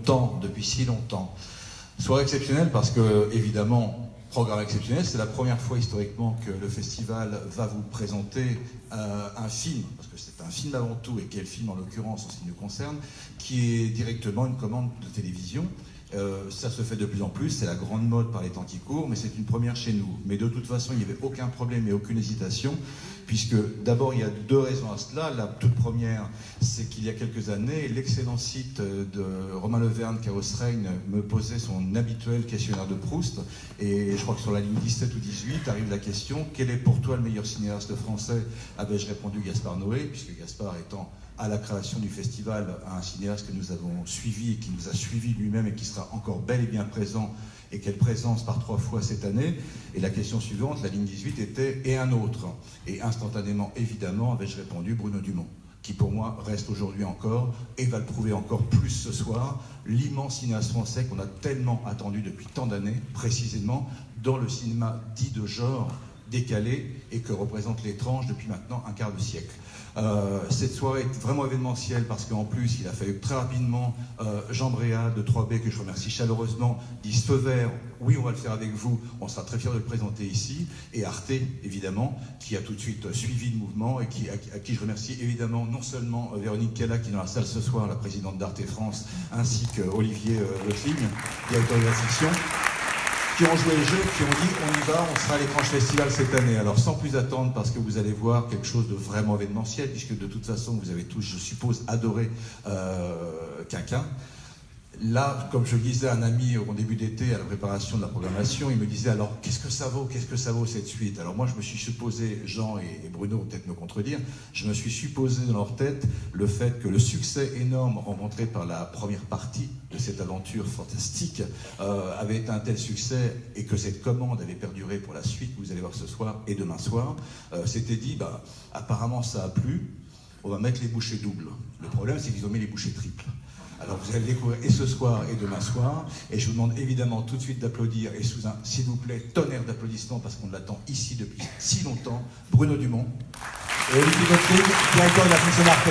tend depuis si longtemps. Soirée exceptionnelle parce que, évidemment, programme exceptionnel, c'est la première fois historiquement que le festival va vous présenter un film, parce que c'est un film avant tout, et quel film en l'occurrence en ce qui nous concerne, qui est directement une commande de télévision. Ça se fait de plus en plus, c'est la grande mode par les temps qui courent, mais c'est une première chez nous. Mais de toute façon, il n'y avait aucun problème et aucune hésitation, puisque d'abord, il y a deux raisons à cela. La toute première, c'est qu'il y a quelques années, l'excellent site de Romain Leverne, Chaos Reign, me posait son habituel questionnaire de Proust, et je crois que sur la ligne 17 ou 18 arrive la question: quel est pour toi le meilleur cinéaste français? Avais-je répondu Gaspard Noé, puisque Gaspard étant à la création du festival un cinéaste que nous avons suivi et qui nous a suivi lui-même et qui sera encore bel et bien présent, et quelle présence par 3 fois cette année. Et la question suivante, la ligne 18, était « et un autre ?» Et instantanément, évidemment, avais-je répondu Bruno Dumont, qui pour moi reste aujourd'hui encore, et va le prouver encore plus ce soir, l'immense cinéaste français qu'on a tellement attendu depuis tant d'années, précisément dans le cinéma dit de genre décalé et que représente l'étrange depuis maintenant un quart de siècle. Cette soirée est vraiment événementielle parce qu'en plus il a fallu très rapidement Jean Bréa de 3B, que je remercie chaleureusement, dise feu vert, oui on va le faire avec vous, on sera très fiers de le présenter ici, et Arte évidemment qui a tout de suite suivi le mouvement et à qui je remercie évidemment non seulement Véronique Cala qui est dans la salle ce soir, la présidente d'Arte France, ainsi qu'Olivier Leutling, directeur de la section, qui ont joué le jeu, qui ont dit on y va, on sera à l'étrange festival cette année. Alors sans plus attendre, parce que vous allez voir quelque chose de vraiment événementiel, puisque de toute façon vous avez tous, je suppose, adoré Quinquin. Là, comme je le disais à un ami au début d'été à la préparation de la programmation, il me disait alors qu'est-ce que ça vaut cette suite? Alors moi je me suis supposé, Jean et Bruno vont peut-être me contredire, je me suis supposé dans leur tête le fait que le succès énorme rencontré par la première partie de cette aventure fantastique avait été un tel succès et que cette commande avait perduré pour la suite, vous allez voir ce soir et demain soir, s'était dit apparemment ça a plu, on va mettre les bouchées doubles. Le problème c'est qu'ils ont mis les bouchées triples. Alors vous allez le découvrir et ce soir et demain soir, et je vous demande évidemment tout de suite d'applaudir, et sous un, s'il vous plaît, tonnerre d'applaudissements, parce qu'on l'attend ici depuis si longtemps, Bruno Dumont et Olivier Leutling, directeur de la section Arte.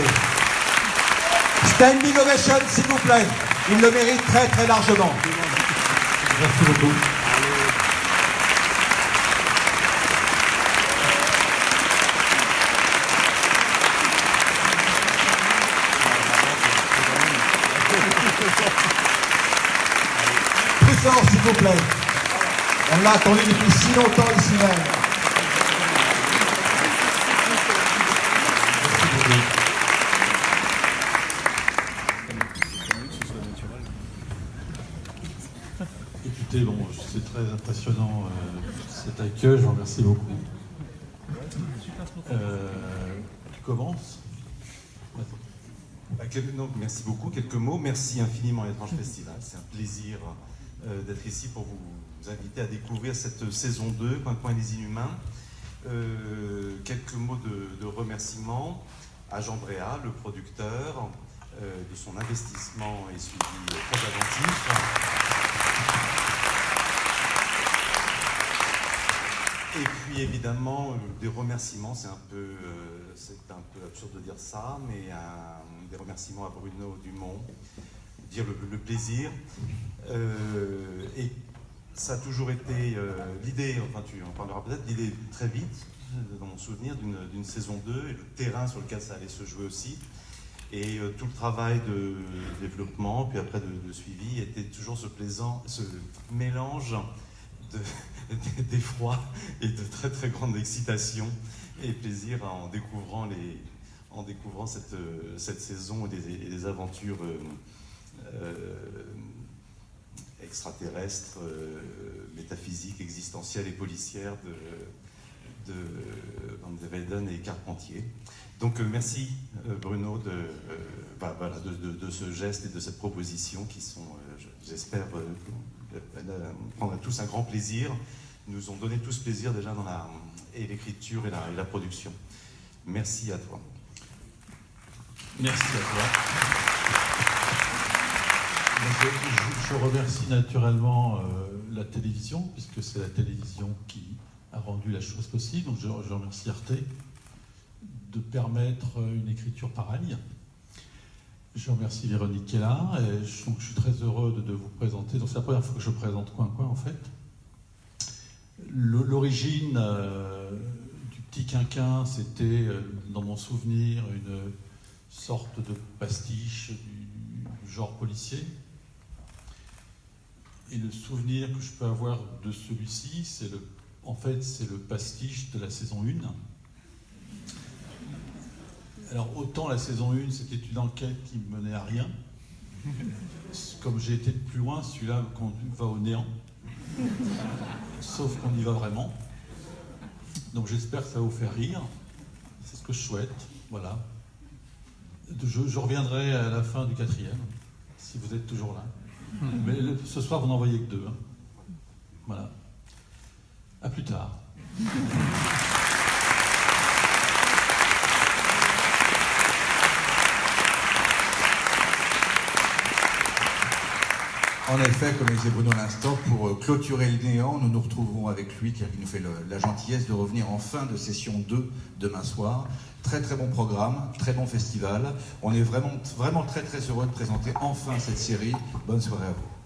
Standing ovation, s'il vous plaît, il le mérite très très largement. Merci beaucoup. S'il vous plaît. On l'a attendu depuis si longtemps ici même. Écoutez, bon, c'est très impressionnant cet accueil, je vous remercie beaucoup. Tu commences? Donc, merci beaucoup. Quelques mots. Merci infiniment à l'Étrange Festival. C'est un plaisir d'être ici pour vous inviter à découvrir cette saison 2, Coin les Inhumains. Quelques mots de remerciement à Jean Bréa, le producteur, de son investissement et suivi très attentif. Et puis évidemment, des remerciements, c'est un peu absurde de dire ça, mais des remerciements à Bruno Dumont, dire le plaisir. Et ça a toujours été l'idée, enfin tu en parleras peut-être, l'idée très vite, dans mon souvenir, d'une saison 2, et le terrain sur lequel ça allait se jouer aussi. Et tout le travail de développement, puis après de suivi, était toujours ce mélange d'effroi et de très très grande excitation et plaisir en découvrant cette saison et des aventures extraterrestres, métaphysiques, existentielles et policières de Van der Weyden et Carpentier. Donc merci Bruno de ce geste et de cette proposition qui sont, j'espère, prendre tous un grand plaisir. Ils nous ont donné tous plaisir déjà dans l'écriture et la production. Merci à toi. Merci à toi. Je remercie naturellement la télévision, puisque c'est la télévision qui a rendu la chose possible. Donc je remercie Arte de permettre une écriture pareille. Je remercie Véronique qui est là. Et je suis très heureux de vous présenter. Donc c'est la première fois que je présente Coin Coin en fait. L'origine du petit quinquin, c'était dans mon souvenir une sorte de pastiche du genre policier. Et le souvenir que je peux avoir de celui-ci, c'est le pastiche de la saison 1. Alors autant la saison 1, c'était une enquête qui ne menait à rien. Comme j'ai été de plus loin, celui-là va au néant. Sauf qu'on y va vraiment. Donc j'espère que ça va vous faire rire. C'est ce que je souhaite. Voilà. Je reviendrai à la fin du 4e, si vous êtes toujours là. Mais ce soir, vous n'en voyez que 2. Hein. Voilà. À plus tard. En effet, comme le disait Bruno à l'instant, pour clôturer le néant, nous nous retrouverons avec lui, car il nous fait la gentillesse de revenir en fin de session 2 demain soir. Très très bon programme, très bon festival. On est vraiment très très heureux de présenter enfin cette série. Bonne soirée à vous.